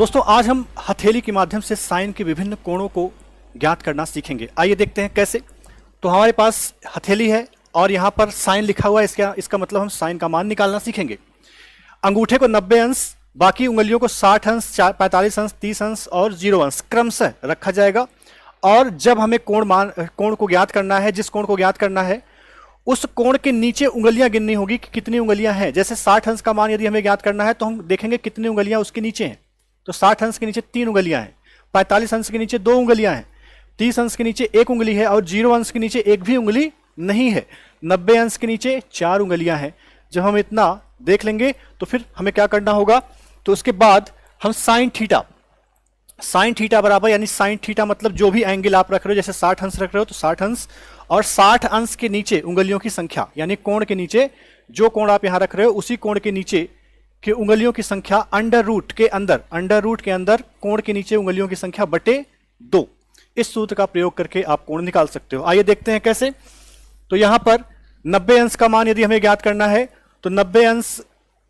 दोस्तों आज हम हथेली के माध्यम से साइन के विभिन्न कोणों को ज्ञात करना सीखेंगे। आइए देखते हैं कैसे। तो हमारे पास हथेली है और यहाँ पर साइन लिखा हुआ है, इसका मतलब हम साइन का मान निकालना सीखेंगे। अंगूठे को 90 अंश, बाकी उंगलियों को 60 अंश, 45 अंश, 30 अंश और 0 अंश क्रमशः रखा जाएगा। और जब हमें कोण को ज्ञात करना है, जिस कोण को ज्ञात करना है उस कोण के नीचे उंगलियां गिननी होगी कि कितनी उंगलियां हैं। जैसे 60 अंश का मान यदि हमें ज्ञात करना है तो हम देखेंगे कितनी उंगलियां उसके नीचे हैं। तो 60 अंश के नीचे 3 उंगलियां हैं, 45 अंश के नीचे 2 उंगलियां हैं, 30 अंश के नीचे 1 उंगली है और 0 अंश के नीचे एक भी उंगली नहीं है, 90 अंश के नीचे 4 उंगलियां हैं। जब हम इतना देख लेंगे तो फिर हमें क्या करना होगा, तो उसके बाद हम साइन थीटा बराबर, यानी साइन थीटा मतलब जो भी एंगल आप रख रहे हो, जैसे 60 अंश रख रहे हो तो 60 अंश और 60 अंश के नीचे उंगलियों की संख्या, यानी कोण के नीचे जो कोण आप यहां रख रहे हो उसी कोण के नीचे कि उंगलियों की संख्या अंडर रूट के अंदर कोण के नीचे उंगलियों की संख्या बटे 2। इस सूत्र का प्रयोग करके आप कोण निकाल सकते हो। आइए देखते हैं कैसे। तो यहां पर 90 अंश का मान यदि हमें ज्ञात करना है तो 90 अंश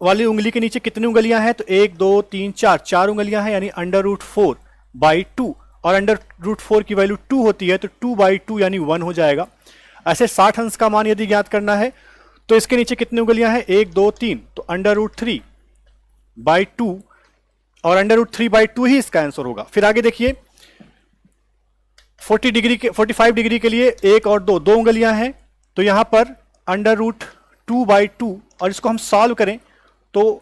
वाली उंगली के नीचे कितनी उंगलियां हैं, तो 1 2 3 4 उंगलियां हैं, यानी अंडर रूट 4/2 और अंडर रूट 4 की वैल्यू 2 होती है तो 2/2 यानी 1 हो जाएगा। ऐसे 60 अंश का मान यदि ज्ञात करना है तो इसके नीचे कितनी उंगलियां हैं, 1 2 3, तो अंडर रूट 3/2 और अंडर रूट 3/2 ही इसका आंसर होगा। फिर आगे देखिए 45 डिग्री के लिए 1 और 2 उंगलियां हैं, तो यहां पर अंडर रूट 2/2 और इसको हम सॉल्व करें तो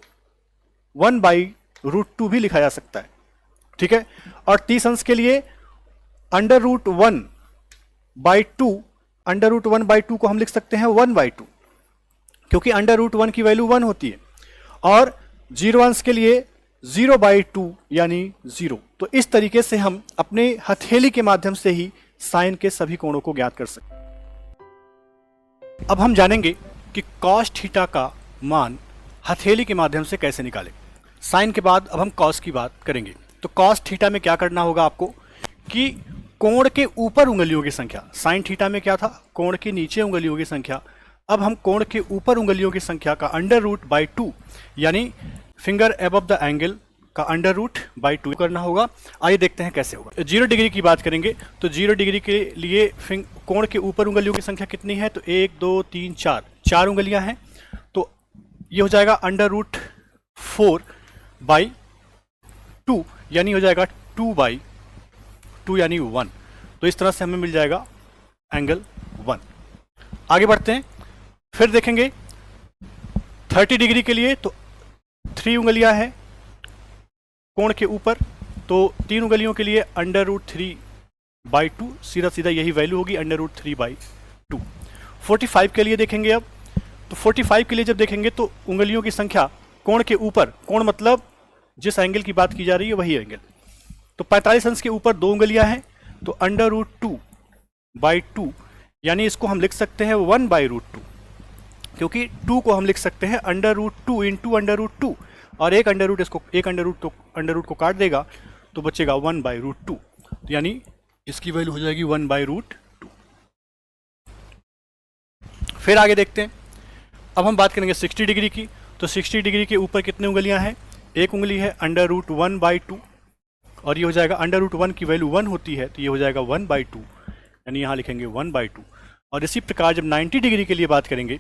1/√2 भी लिखा जा सकता है, ठीक है। और 30 अंश के लिए अंडर रूट 1/2 को हम लिख सकते हैं 1/2, क्योंकि अंडर रूट 1 की वैल्यू 1 होती है। और 0 अंश के लिए 0/2 यानी 0। तो इस तरीके से हम अपने हथेली के माध्यम से ही साइन के सभी कोणों को ज्ञात कर सकते हैं। अब हम जानेंगे कि कॉस थीटा का मान हथेली के माध्यम से कैसे निकालें। साइन के बाद अब हम कॉस की बात करेंगे। तो कॉस थीटा में क्या करना होगा आपको कि कोण के ऊपर उंगलियों की संख्या, साइन थीटा में क्या था, कोण के नीचे उंगलियों की संख्या, अब हम कोण के ऊपर उंगलियों की संख्या का अंडर रूट बाई 2 यानी फिंगर एबव द एंगल का अंडर रूट बाई 2 करना होगा। आइए देखते हैं कैसे होगा। 0 डिग्री की बात करेंगे तो 0 डिग्री के लिए कोण के ऊपर उंगलियों की संख्या कितनी है, तो 1 2 3 4 उंगलियां हैं, तो ये हो जाएगा अंडर रूट 4/2 यानी हो जाएगा 2/2 यानी 1। तो इस तरह से हमें मिल जाएगा एंगल 1। आगे बढ़ते हैं, फिर देखेंगे 30 डिग्री के लिए तो 3 उंगलियां हैं कोण के ऊपर, तो 3 उंगलियों के लिए अंडर रूट 3/2, सीधा सीधा यही वैल्यू होगी अंडर रूट 3/2। 45 के लिए देखेंगे। अब तो 45 के लिए जब देखेंगे तो उंगलियों की संख्या कोण के ऊपर, कोण मतलब जिस एंगल की बात की जा रही है वही एंगल, तो 45 अंश के ऊपर 2 उंगलियां हैं, तो अंडर रूट 2/2 यानी इसको हम लिख सकते हैं 1/√2, क्योंकि 2 को हम लिख सकते हैं under root 2 into under root 2 और एक अंडर रूट को काट देगा तो बचेगा 1/√2, यानी इसकी वैल्यू हो जाएगी 1/√2। फिर आगे देखते हैं। अब हम बात करेंगे 60 डिग्री की। तो 60 डिग्री के ऊपर कितनी उंगलियां हैं, एक उंगली है, अंडर रूट 1/2 और ये हो जाएगा अंडर रूट 1 की वैल्यू 1 होती है तो ये हो जाएगा 1/2, यानी यहाँ लिखेंगे 1/2। और इसी प्रकार जब 90 डिग्री के लिए बात करेंगे,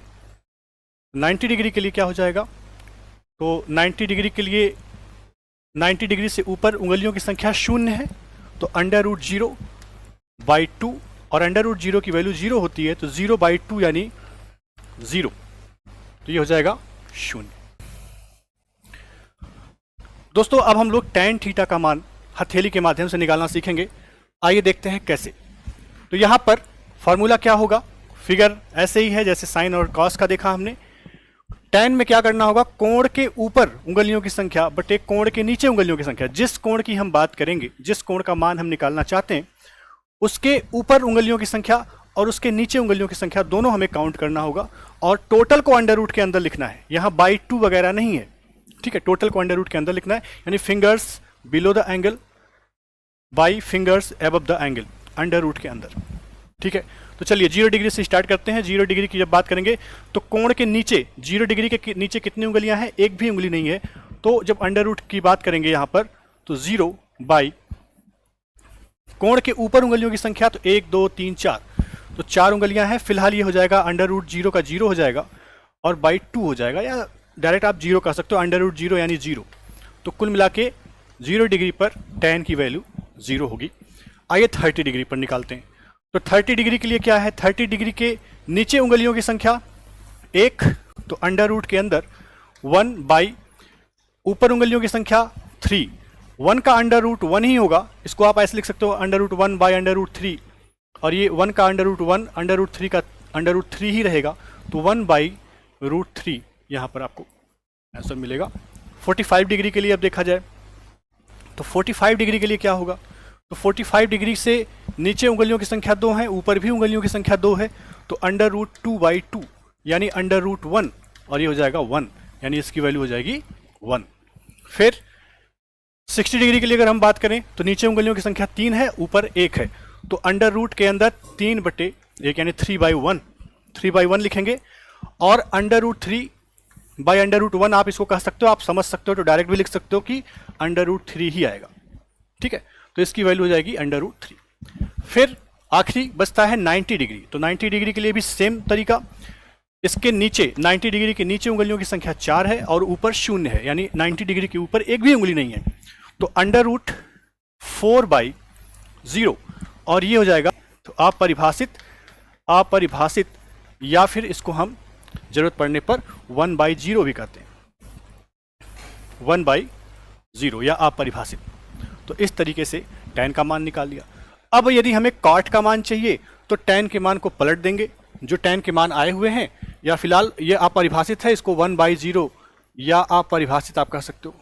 90 डिग्री के लिए क्या हो जाएगा, तो 90 डिग्री के लिए 90 डिग्री से ऊपर उंगलियों की संख्या 0 है, तो अंडर रूट 0/2 और अंडर रूट 0 की वैल्यू 0 होती है तो 0/2 यानी 0, तो ये हो जाएगा 0। दोस्तों अब हम लोग tan थीटा का मान हथेली के माध्यम से निकालना सीखेंगे। आइए देखते हैं कैसे। तो यहाँ पर फॉर्मूला क्या होगा, फिगर ऐसे ही है जैसे साइन और कॉस का देखा हमने। tan में क्या करना होगा, कोण के ऊपर उंगलियों की संख्या बटे कोण के नीचे उंगलियों की संख्या, जिस कोण की हम बात करेंगे, जिस कोण का मान हम निकालना चाहते हैं उसके ऊपर उंगलियों की संख्या और उसके नीचे उंगलियों की संख्या दोनों हमें काउंट करना होगा और टोटल को अंडर रूट के अंदर लिखना है। यहाँ /2 वगैरह नहीं है, ठीक है, टोटल को अंडर रूट के अंदर लिखना है, यानी fingers below the angle by fingers above the angle under root के अंदर, ठीक है। तो चलिए 0 डिग्री से स्टार्ट करते हैं। 0 डिग्री की जब बात करेंगे तो कोण के नीचे 0 डिग्री के नीचे कितनी उंगलियां हैं, एक भी उंगली नहीं है, तो जब अंडर रूट की बात करेंगे यहाँ पर तो 0 बाई कोण के ऊपर उंगलियों की संख्या, तो 1 2 3 4, तो 4 उंगलियां हैं। फिलहाल ये हो जाएगा अंडर रूट 0 का 0 हो जाएगा और बाई 2 हो जाएगा, या डायरेक्ट आप 0 कह सकते हो, अंडर रूट 0 यानी 0। तो कुल मिला के 0 डिग्री पर tan की वैल्यू 0 होगी। आइए 30 डिग्री पर निकालते हैं। तो 30 डिग्री के लिए क्या है, 30 डिग्री के नीचे उंगलियों की संख्या 1, तो अंडर रूट के अंदर 1 बाई ऊपर उंगलियों की संख्या 3। 1 का अंडर रूट 1 ही होगा, इसको आप ऐसे लिख सकते हो under root 1 by under root 3, और ये 1 का अंडर रूट 1 अंडर रूट 3 का अंडर रूट 3 ही रहेगा, तो 1 बाई रूट 3 यहाँ पर आपको आंसर मिलेगा। 45 डिग्री के लिए अब देखा जाए तो 45 डिग्री के लिए क्या होगा, तो 45 डिग्री से नीचे उंगलियों की संख्या 2 है, ऊपर भी उंगलियों की संख्या 2 है, तो अंडर रूट 2 बाई 2 यानी अंडर रूट 1, और ये हो जाएगा 1, यानी इसकी वैल्यू हो जाएगी 1। फिर 60 डिग्री के लिए अगर हम बात करें तो नीचे उंगलियों की संख्या 3 है, ऊपर 1 है, तो अंडर रूट के अंदर 3/1 यानी 3/1 लिखेंगे, और under root 3 by under root 1 आप इसको कह सकते हो, आप समझ सकते हो, तो डायरेक्ट भी लिख सकते हो कि अंडर रूट 3 ही आएगा। ठीक है, तो इसकी वैल्यू हो जाएगी अंडर रूट 3। फिर आखिरी बचता है 90 डिग्री। तो 90 डिग्री के लिए भी सेम तरीका, इसके नीचे 90 डिग्री के नीचे उंगलियों की संख्या 4 है और ऊपर 0 है, यानी 90 डिग्री के ऊपर एक भी उंगली नहीं है, तो अंडर रूट 4/0, और ये हो जाएगा, तो अपरिभाषित या फिर इसको हम जरूरत पड़ने पर 1/0 भी कहते हैं, 1/0 या अपरिभाषित। तो इस तरीके से tan का मान निकाल लिया। अब यदि हमें cot का मान चाहिए तो tan के मान को पलट देंगे, जो tan के मान आए हुए हैं, या फिलहाल ये अपरिभाषित है, इसको 1/0 या अपरिभाषित आप कह सकते हो।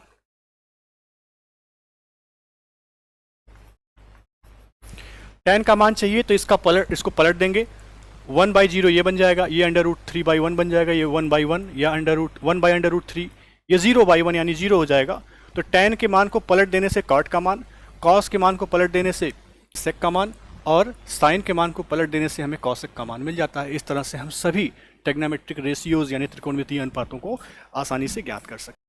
tan का मान चाहिए तो इसको पलट देंगे, 1/0 ये बन जाएगा, ये अंडर रूट 3/1 बन जाएगा, ये 1/1 या 1/√3, ये 0/1 यानी 0 हो जाएगा। तो tan के मान को पलट देने से cot का मान, cos के मान को पलट देने से sec का मान, और sin के मान को पलट देने से हमें cosec का मान मिल जाता है। इस तरह से हम सभी ट्रिग्नोमेट्रिक रेशियोज यानी त्रिकोणमितीय अनुपातों को आसानी से ज्ञात कर सकते हैं।